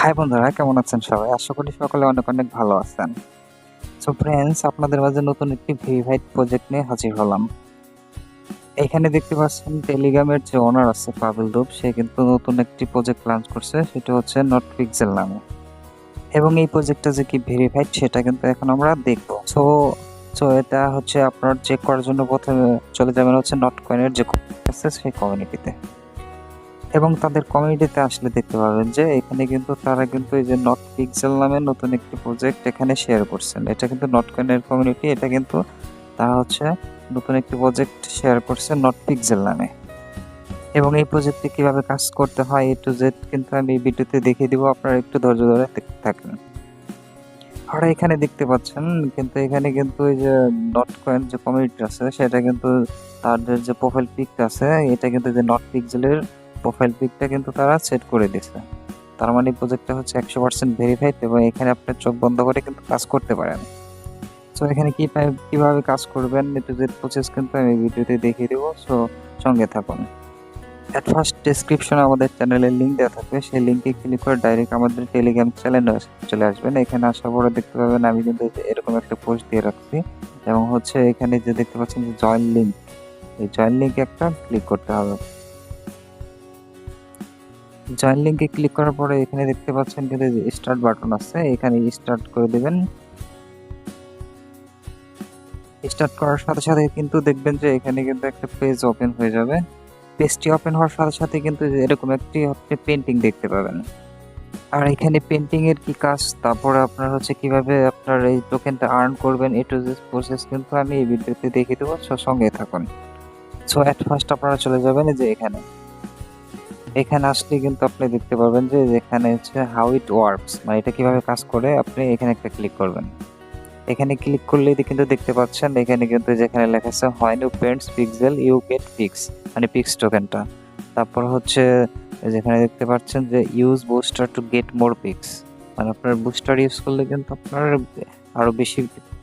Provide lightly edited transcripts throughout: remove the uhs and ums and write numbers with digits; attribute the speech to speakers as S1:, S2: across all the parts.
S1: High বন্ধুরা, কেমন আছেন সবাই? আশা করি সকলে অনেক অনেক ভালো আছেন। সো ফ্রেন্ডস, আপনাদের মাঝে নতুন একটি ভেরিফাইড প্রজেক্ট নিয়ে হাজির হলাম। এখানে দেখতে পাচ্ছেন টেলিগ্রামের যে ওনার আছে পাবেল দুপ, সে কিন্তু নতুন একটি প্রজেক্ট লঞ্চ করছে, সেটা হচ্ছে নট পিক্সেল নামে। এবং এই প্রজেক্টটা যে কি ভেরিফাইড সেটা কিন্তু এখন আমরা দেখব। সো সো এটা হচ্ছে আপনার চেক করার জন্য প্রথমে চলে যাবেন হচ্ছে নট কয়েনের যে কমিউনিটি আছে সেই কমিউনিটিতে। এবং তাদের কমিউনিটিতে আসলে দেখতে পাবেন যে এখানে কিন্তু তারা কিন্তু এই যে নট পিক্সেল নামে নতুন একটি প্রজেক্ট এখানে শেয়ার করছেন। এটা কিন্তু নটকয়েনের কমিউনিটি, এটা কিন্তু তারা হচ্ছে নতুন একটি প্রজেক্ট শেয়ার করছে নট পিক্সেল নামে। এবং এই প্রজেক্টে কিভাবে কাজ করতে হয় এ টু জেড কিন্তু আমি এই ভিডিওতে দেখিয়ে দিব, আপনারা একটু ধৈর্য ধরে দেখতে থাকেন। আর এখানে দেখতে পাচ্ছেন কিন্তু এখানে কিন্তু এই যে নটকয়েন যে কমিউনিটি আছে সেটা কিন্তু তাদের যে প্রোফাইল পিকটা আছে এটা কিন্তু যে নট পিক্সেলের প্রোফাইল পিকটা কিন্তু তারা সেট করে দিয়েছে। তার মানে প্রজেক্টটা হচ্ছে 100% ভেরিফাইড এবং এখানে আপনার চোখ বন্ধ করে কিন্তু কাজ করতে পারেন। সো এখানে কিভাবে কাজ করবেন এ টু জেড প্রসেস কিন্তু আমি ভিডিওতে দেখিয়ে দেবো। সো সঙ্গে থাকুন। এট ফার্স্ট ডেসক্রিপশনে আমাদের চ্যানেলের লিঙ্ক দেওয়া থাকবে, সেই লিঙ্কে ক্লিক করে ডাইরেক্ট আমাদের টেলিগ্রাম চ্যানেলে চলে আসবেন। এখানে আসার পরে দেখতে পাবেন আমি কিন্তু এরকম একটা পোস্ট দিয়ে রাখছি এবং হচ্ছে এখানে যে দেখতে পাচ্ছেন যে জয়েন লিঙ্ক, এই জয়েন লিঙ্কে একটা ক্লিক করতে হবে। জয়েন লিঙ্কে ক্লিক করার পরে এখানে দেখতে পাচ্ছেন কিন্তু স্টার্ট বাটন আছে, এখানে স্টার্ট করে দেবেন। স্টার্ট করার সাথে সাথে কিন্তু দেখবেন যে এখানে কিন্তু একটা পেজ ওপেন হয়ে যাবে। পেজটি ওপেন হওয়ার সাথে সাথে কিন্তু এরকম একটি আপনি পেন্টিং দেখতে পাবেন। আর এখানে পেন্টিং এর কি কাজ, তারপরে আপনার হচ্ছে কিভাবে আপনার এই টোকেনটা আর্ন করবেন এ টু জেড প্রসেস কিন্তু আমি এই ভিডিওতে দেখিয়ে দেবো। সঙ্গে থাকুন। সো এট ফার্স্ট আপনারা চলে যাবেন যে এখানে আসলে কিন্তু আপনি দেখতে পাবেন যে এখানে হচ্ছে হাউ ইট ওয়ার্কস, মানে এটা কিভাবে কাজ করে, আপনি এখানে একটা ক্লিক করবেন। এখানে ক্লিক করলে কিন্তু দেখতে পাচ্ছেন এখানে কিন্তু যেখানে লেখা আছে when you paints pixel you get pix, মানে পিক্স টোকেনটা। তারপর হচ্ছে যেখানে দেখতে পাচ্ছেন যে use booster to get more pix, মানে আপনার বুস্টার ইউজ করলে কিন্তু আপনার আরো বেশি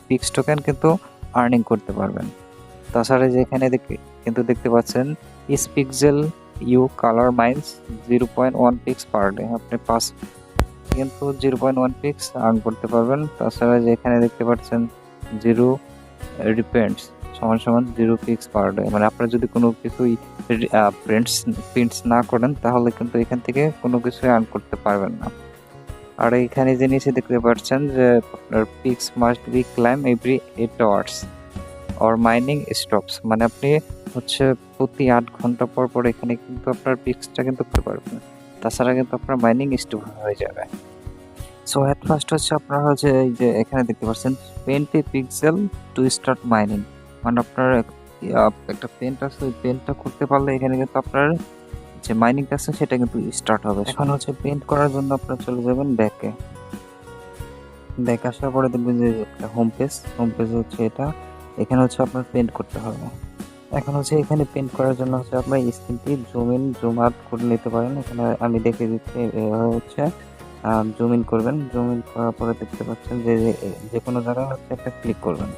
S1: পিক্স টোকেন কিন্তু আর্নিং করতে পারবেন। তাছাড়া যেখানে কিন্তু দেখতে পাচ্ছেন is pixel you colour minus 0.1 pix per day, আপনি 5 কিন্তু 0.1 পিক্স আর্ন করতে পারবেন। তাছাড়া যেখানে দেখতে পাচ্ছেন জিরো রিপেন্টস সমান সমান 0 পিক্স পার ডে, মানে আপনারা যদি কোনো কিছুই প্রিন্টস না করেন তাহলে কিন্তু এখান থেকে কোনো কিছুই আর্ন করতে পারবেন না। আর এখানে যে নিচে দেখতে পাচ্ছেন যে আপনার pix must be claim every 8 hours or mining stops, মানে আপনি হচ্ছে প্রতি 8 ঘন্টা পর পর এখানে কিন্তু আপনার পিক্সটা কিন্তু করতে পারবেন। তাছাড়া কিন্তু আপনার মাইনিং স্টপ হয়ে যাবে। সো এট ফার্স্ট হচ্ছে আপনারা হচ্ছে এই যে এখানে দেখতে পাচ্ছেন 20 পিক্সেল টু স্টার্ট মাইনিং, মানে আপনার একটা পেন্ট আছে, ওই পেন্টটা করতে পারলে এখানে কিন্তু আপনার যে মাইনিংটা আছে সেটা কিন্তু স্টার্ট হবে। এখন হচ্ছে পেন্ট করার জন্য আপনারা চলে যাবেন ব্যাক আসার পরে দেখবেন যে একটা হোম পেজ হচ্ছে এটা, এখানে হচ্ছে আপনার পেন্ট করতে হবে। এখন হচ্ছে এখানে পেন্ট করার জন্য হচ্ছে আপনার স্ক্রিনটি জুম ইন জুম আউট করে নিতে পারেন। এখানে আমি দেখে দিচ্ছি, এভাবে হচ্ছে জুম ইন করবেন। জুম ইন করার পরে দেখতে পাচ্ছেন যে যে কোনো জায়গায় হচ্ছে একটা ক্লিক করবেন।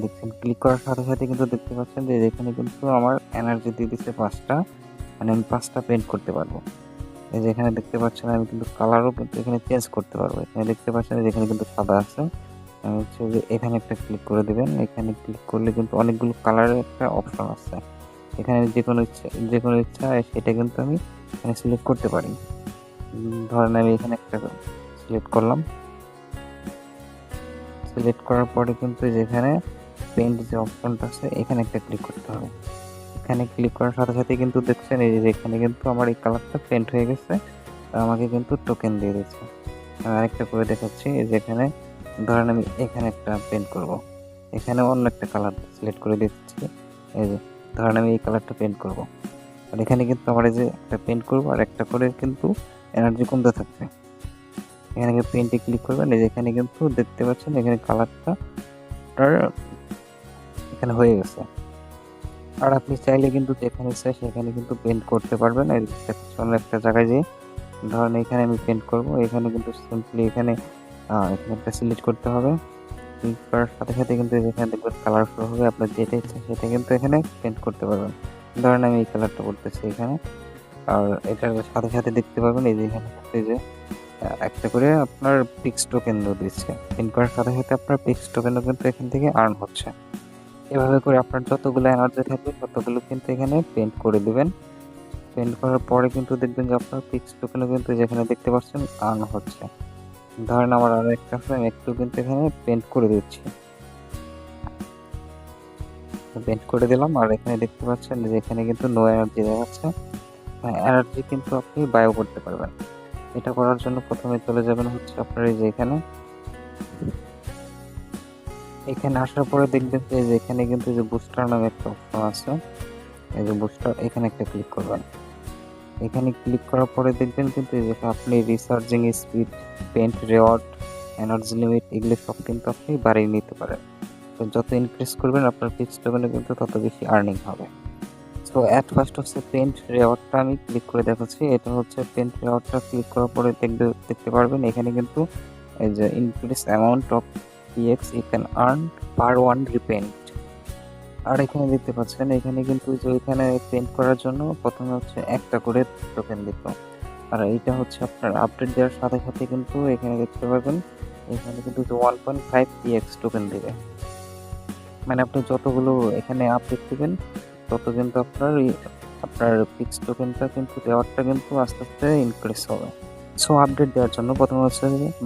S1: দেখছেন ক্লিক করার সাথে সাথে কিন্তু দেখতে পাচ্ছেন যে এখানে কিন্তু আমার এনার্জি দিয়ে দিচ্ছে 5টা, মানে আমি 5টা পেন্ট করতে পারবো। এই যে এখানে দেখতে পাচ্ছেন আমি কিন্তু কালারও কিন্তু এখানে চেঞ্জ করতে পারবো। এখানে দেখতে পাচ্ছেন যেখানে কিন্তু সাদা আছে, হচ্ছে যে এখানে একটা ক্লিক করে দেবেন। এখানে ক্লিক করলে কিন্তু অনেকগুলো কালারের একটা অপশন আছে, এখানে যে কোনো ইচ্ছা সেটা কিন্তু আমি এখানে সিলেক্ট করতে পারি। ধরেন আমি এখানে একটা সিলেক্ট করলাম। সিলেক্ট করার পরে কিন্তু যেখানে পেন্ট যে অপশনটা আছে এখানে একটা ক্লিক করতে হবে। এখানে ক্লিক করার সাথে সাথে কিন্তু দেখছেন এই যে এখানে কিন্তু আমার এই কালারটা পেন্ট হয়ে গেছে, আমাকে কিন্তু টোকেন দিয়ে দিচ্ছে। আমি আরেকটা করে দেখাচ্ছি, যেখানে ধরেন আমি এখানে একটা পেন্ট করব, এখানে অন্য একটা কালার সিলেক্ট করে দিচ্ছি। এই যে ধরেন আমি এই কালারটা পেন্ট করব, আর এখানে কিন্তু আমার এই যে একটা পেন্ট করব আর একটা করে কিন্তু এনার্জি কমতে থাকবে। এখানে পেন্টে ক্লিক করবেন, এই যে এখানে কিন্তু দেখতে পাচ্ছেন এখানে কালারটা এখানে হয়ে গেছে। আর আপনি চাইলে কিন্তু যেখানে ইচ্ছা সেখানে কিন্তু পেন্ট করতে পারবেন। এই অন্য একটা জায়গায় যে ধরেন এখানে আমি পেন্ট করব, এখানে কিন্তু সিম্পলি এখানে একটা সিলেক্ট করতে হবে। ক্লিক করার সাথে সাথে কিন্তু যেখানে দেখবেন কালার শো হবে, আপনার যেটা ইচ্ছা সেটা কিন্তু এখানে পেন্ট করতে পারবেন। ধরেন আমি এই কালারটা করতেছি এখানে, আর এটার সাথে সাথে দেখতে পাবেন এই যে এখানে এই যে একটা করে আপনার পিক্স টোকেন দিচ্ছে। পেন্ট করার সাথে সাথে আপনার পিক্স টোকেনও কিন্তু এখান থেকে আর্ন হচ্ছে। এভাবে করে আপনার যতগুলো এনার্জি থাকবে ততগুলো কিন্তু এখানে পেন্ট করে দিবেন। পেন্ট করার পরে কিন্তু দেখবেন যে আপনার পিক্স টোকেনও কিন্তু যেখানে দেখতে পাচ্ছেন আর্ন হচ্ছে। ধরেন আমার আরো একটা আছে, আমি একটু কিন্তু এখানে পেন্ট করে দিচ্ছি। পেন্ট করে দিলাম আর এখানে দেখতে পাচ্ছেন যে এখানে কিন্তু নো এনার্জি দেখাচ্ছে। এনার্জি কিন্তু আপনি বায়ো করতে পারবেন। এটা করার জন্য প্রথমে চলে যাবেন হচ্ছে আপনার এই যে এখানে আসার পরে দেখবেন যে এখানে কিন্তু যে বুস্টার নামে একটা অপশন আছে, এই যে বুস্টার, এখানে একটা ক্লিক করবেন। এখানে ক্লিক করার পরে দেখবেন কিন্তু এই যে আপনি researching speed, paint reward, energy limit এগুলো সব কিন্তু আপনি বাড়িয়ে নিতে পারেন। তো যত ইনক্রিজ করবেন আপনার ফিক্স টোকেনে কিন্তু তত বেশি আর্নিং হবে। সো অ্যাট ফার্স্ট হচ্ছে পেন্ট রেওয়ার্ডটা আমি ক্লিক করে দেখাচ্ছি। এটা হচ্ছে পেন্ট রেওয়ার্ডটা ক্লিক করার পরে দেখতে পারবেন এখানে কিন্তু এই যে increase amount of PX you can earn per one repaint. আর এখানে দেখতে পাচ্ছেন এখানে কিন্তু যে এখানে পেন্ট করার জন্য প্রথমে হচ্ছে একটা করে টোকেন দিত। আর এইটা হচ্ছে আপনার আপডেট দেওয়ার সাথে সাথে কিন্তু এখানে দেখতে পাবেন এখানে কিন্তু 1.5 পিএক্স টোকেন দিবে। মানে আপনি যতগুলো এখানে আপডেট দিবেন তত কিন্তু আপনার ফিক্স টোকেনটা কিন্তু রেওয়ার্ডটা কিন্তু আস্তে আস্তে ইনক্রিজ হবে। সো আপডেট দেওয়ার জন্য প্রথমে হচ্ছে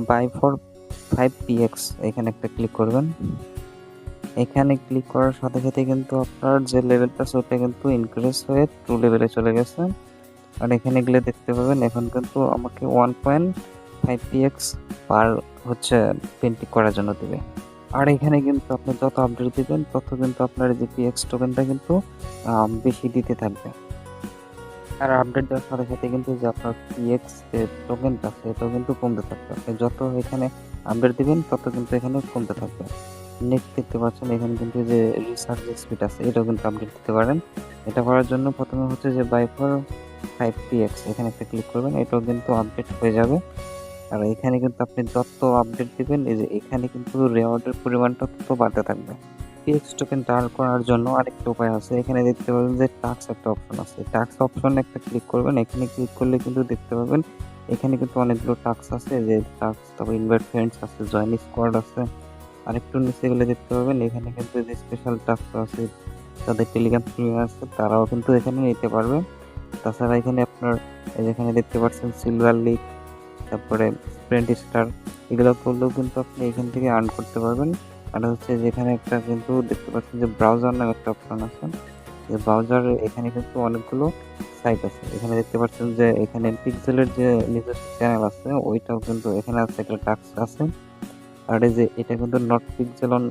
S1: বাই ফর 5px এখানে একটা ক্লিক করবেন। এখানে ক্লিক করার সাথে সাথে কিন্তু আপনার যে লেভেলটা সেটা কিন্তু ইনক্রিজ হয়ে 2 লেভেলে চলে গেছে। আর এখানে গেলে দেখতে পাবেন এখন কিন্তু আমাকে 1.5px পার হচ্ছে পেন্টিং করার জন্য দেবে। আর এখানে কিন্তু আপনি যত আপডেট দিবেন তত কিন্তু আপনার যে পিএক্স টোকেনটা কিন্তু বেশি দিতে থাকবে। আর আপডেট দেওয়ার সাথে সাথে কিন্তু যে আপনার পিএক্স যে টোকেনটা সেটাও কিন্তু কমতে থাকবে। আপনি যত এখানে আপডেট দিবেন তত কিন্তু এখানে কমতে থাকবে। নেক্সট দেখতে পাচ্ছেন এখানে কিন্তু যে রিসার্চ স্পিড আছে এটাও কিন্তু আপডেট দিতে পারেন। এটা করার জন্য প্রথমে হচ্ছে যে বাই ফর 5px এখানে একটা ক্লিক করবেন, এটাও কিন্তু আপডেট হয়ে যাবে। আর এখানে কিন্তু আপনি যত আপডেট দিবেন এই যে এখানে কিন্তু রেওয়ার্ডের পরিমাণটা তত বাড়তে থাকবে। পিএক্স টোকেন টার্ন করার জন্য আরেকটা উপায় আছে। এখানে দেখতে পাবেন যে টাস্ক একটা অপশন আছে, টাস্ক অপশনে একটা ক্লিক করবেন। এখানে ক্লিক করলে কিন্তু দেখতে পাবেন এখানে কিন্তু অনেকগুলো টাস্ক আছে, যে টাস্ক, তারপর ইনভাইট ফ্রেন্ডস আছে, জয়েন স্কোয়াড আছে। আর একটু নিচে গেলে দেখতে পাবেন এখানে কিন্তু যে স্পেশাল টাস্ক আছে, তাদের টেলিগ্রাম প্রিমিয়াম আছে তারাও কিন্তু এখানে নিতে পারবে। তাছাড়া এখানে আপনার যেখানে দেখতে পাচ্ছেন সিলভার লিগ, তারপরে স্প্রিন্ট স্টার, এগুলো করলেও কিন্তু আপনি এখান থেকে আর্ন করতে পারবেন। আর হচ্ছে যেখানে একটা কিন্তু দেখতে পাচ্ছেন যে ব্রাউজার নামে একটা অপশন আছে, যে ব্রাউজার এখানে কিন্তু অনেকগুলো সাইট আছে। এখানে দেখতে পাচ্ছেন যে এখানে পিক্সেলের যে নিজস্ব চ্যানেল আছে ওইটাও কিন্তু এখানে আছে, একটা টাস্ক আছে। আর এই যে এটা কিন্তু নট পিক্সেল অন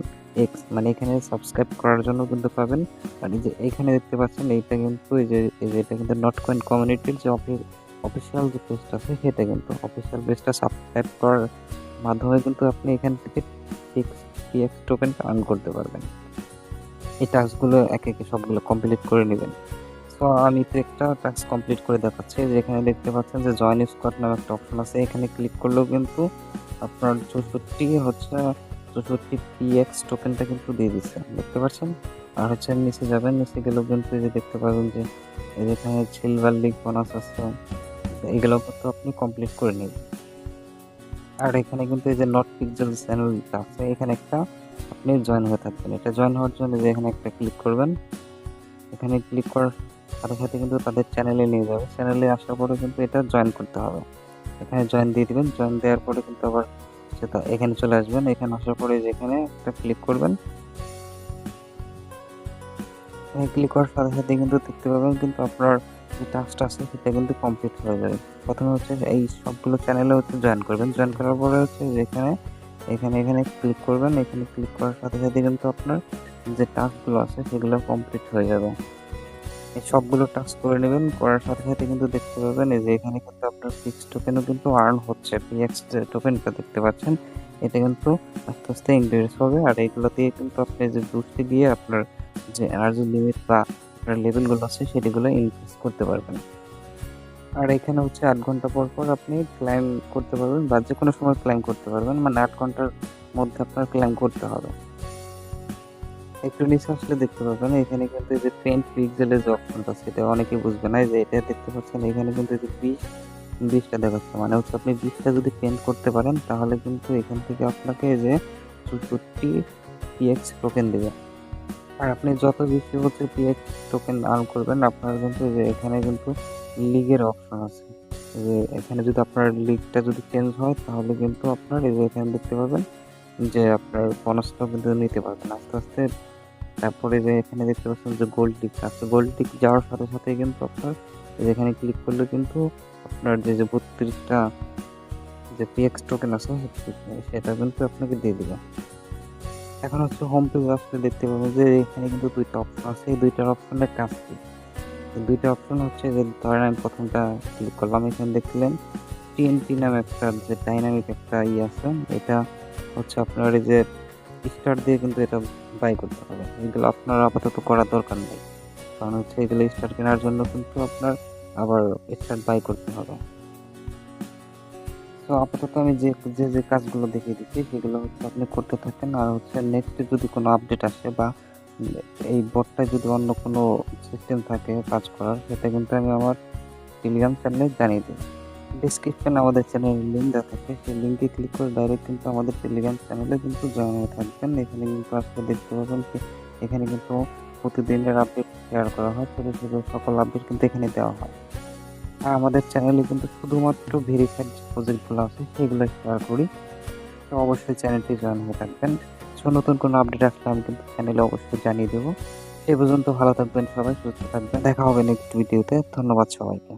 S1: এক্স, মানে এখানে সাবস্ক্রাইব করার জন্য কিন্তু পাবেন। আর এই যে এখানে দেখতে পাচ্ছেন এইটা কিন্তু এই যে এটা কিন্তু নট কয়েন কমিউনিটির যে অফিসিয়াল যে পেজটা আছে সেটা কিন্তু অফিসিয়াল পেজটা সাবস্ক্রাইব করার মাধ্যমে কিন্তু আপনি এখান থেকে পিএক্স টোকেন আর্ন করতে পারবেন। এই টাস্কগুলো একে একে সবগুলো কমপ্লিট করে নেবেন। তো আমি তো একটা টাস্ক কমপ্লিট করে দেখাচ্ছি। যেখানে দেখতে পাচ্ছেন যে জয়েন স্কোয়াড নামে একটা অপশন আছে, এখানে ক্লিক করলেও কিন্তু আপনার 64 পিএক্স টোকেনটা কিন্তু দিয়ে দিচ্ছে, দেখতে পাচ্ছেন। আর হচ্ছে নিচে যাবেন, নিচে গেলেও কিন্তু এই যে দেখতে পাবেন যে যেখানে সিলভার লিগ বোনাস আছে এগুলো কিন্তু আপনি কমপ্লিট করে নেবেন। আর এখানে কিন্তু এই যে নট পিক্সেল চ্যানেলটা আছে এখানে একটা আপনি জয়েন হয়ে থাকবেন। এটা জয়েন হওয়ার জন্য যে এখানে একটা ক্লিক করবেন, এখানে ক্লিক করার সাথে সাথে কিন্তু তাদের চ্যানেলে নিয়ে যাবে। চ্যানেলে আসার পরে কিন্তু এটা জয়েন করতে হবে, এখানে জয়েন দিয়ে দিবেন। জয়েন দেওয়ার পরে কিন্তু আবার সেটা এখানে চলে আসবেন। এখানে আসার পরে যেখানে একটা ক্লিক করবেন, এখানে ক্লিক করার সাথে সাথে কিন্তু দেখতে পাবেন কিন্তু আপনার যে টাস্কটা আছে সেটা কিন্তু কমপ্লিট হয়ে যাবে। প্রথমে হচ্ছে এই সবগুলো চ্যানেলে হচ্ছে জয়েন করবেন। জয়েন করার পরে হচ্ছে যেখানে এখানে এখানে ক্লিক করবেন। এখানে ক্লিক করার সাথে সাথে কিন্তু আপনার যে টাস্কগুলো আছে সেগুলো কমপ্লিট হয়ে যাবে। এই সবগুলো টাস্ক করে নেবেন, করার সাথে সাথে কিন্তু দেখতে পাবেন এই যে এখানে কিন্তু আপনার ফিক্স টোকেনও কিন্তু আর্ন হচ্ছে। পিএক্স যে টোকেনটা দেখতে পাচ্ছেন এটা কিন্তু আস্তে আস্তে ইনক্রিজ হবে। আর এগুলো দিয়ে কিন্তু আপনি যে বুস্টি দিয়ে আপনার যে এনার্জি লিমিট বা আপনার লেভেলগুলো আছে সেগুলো ইনক্রিজ করতে পারবেন। আর এখানে হচ্ছে 8 ঘন্টা পর পর আপনি ক্লাইম করতে পারবেন বা যে কোনো সময় ক্লাইম করতে পারবেন, মানে 8 ঘন্টার মধ্যে আপনার ক্লাইম করতে হবে। একটু নিচে আসলে দেখতে পাবেন এখানে কিন্তু এই যে পেন্ট পিক্সেলের যে অপশনটা সেটা অনেকে বুঝবে না, যে এটা দেখতে পাচ্ছেন এখানে কিন্তু এই যে 20টা দেখাচ্ছে, মানে হচ্ছে আপনি 20টা যদি পেন্ট করতে পারেন তাহলে কিন্তু এখান থেকে আপনাকে যে 64 PX টোকেন দেবে। আর আপনি যত বেশি হচ্ছে PX টোকেন আর্ন করবেন আপনার কিন্তু যে এখানে কিন্তু লিগের অপশন আছে। যে এখানে যদি আপনার লিগটা যদি চেঞ্জ হয় তাহলে কিন্তু আপনার এই যে এখানে দেখতে পাবেন যে আপনার বোনাসটাও কিন্তু নিতে পারবেন আস্তে আস্তে। তারপরে যে এখানে দেখতে পাচ্ছেন যে গোল্ড টিক আছে, গোল্ড টিক যাওয়ার সাথে সাথে কিন্তু আপনার এই যে এখানে ক্লিক করলে কিন্তু আপনার যে 32টা যে পিএক্স টোকেন আছে সেটা কিন্তু আপনাকে দিয়ে দিবে। এখন হচ্ছে হোম পেজ আসলে দেখতে পাবেন যে এখানে কিন্তু দুইটা অপশন আছে, এই দুইটার অপশনের কাজ কি? এই দুইটা অপশন হচ্ছে যে ধরেন আমি প্রথমটা ক্লিক করলাম, এখানে দেখলেন টিএনটি নামে একটা যে ডাইনামিক একটা আছে, এটা হচ্ছে আপনার এই যে স্টার দিয়ে কিন্তু এটা বাই করতে হবে। এগুলো আপনার আপাতত করার দরকার নেই, কারণ হচ্ছে এগুলো স্টার কেনার জন্য কিন্তু আপনার আবার স্টার বাই করতে হবে। তো আপাতত আমি যে যে যে কাজগুলো দেখিয়ে দিচ্ছি সেগুলো হচ্ছে আপনি করতে থাকেন। আর হচ্ছে নেক্সট যদি কোনো আপডেট আসে বা এই বটটায় যদি অন্য কোনো সিস্টেম থাকে কাজ করার, সেটা কিন্তু আমি আমার টেলিগ্রাম চ্যানেলে জানিয়ে দিই। ডেসক্রিপশনে আমাদের চ্যানেলের লিঙ্ক দেওয়া থাকে, সেই লিঙ্কে ক্লিক করে ডাইরেক্ট কিন্তু আমাদের টেলিগ্রাম চ্যানেলে কিন্তু জয়েন হয়ে থাকবেন। এখানে কিন্তু আসলে দেখতে পাবেন যে এখানে কিন্তু প্রতিদিনের আপডেট শেয়ার করা হয়, ছোটো ছোটো সকল আপডেট কিন্তু এখানে দেওয়া হয়। আর আমাদের চ্যানেলে কিন্তু শুধুমাত্র ভেরিফাইড যে প্রজেক্টগুলো আছে সেগুলো শেয়ার করি। তো অবশ্যই চ্যানেলটি জয়েন হয়ে থাকবেন। সো নতুন কোনো আপডেট আসলে আমি কিন্তু চ্যানেলে অবশ্যই জানিয়ে দেবো। সে পর্যন্ত ভালো থাকবেন সবাই, সুস্থ থাকবেন, দেখা হবে নেক্সট ভিডিওতে। ধন্যবাদ সবাইকে।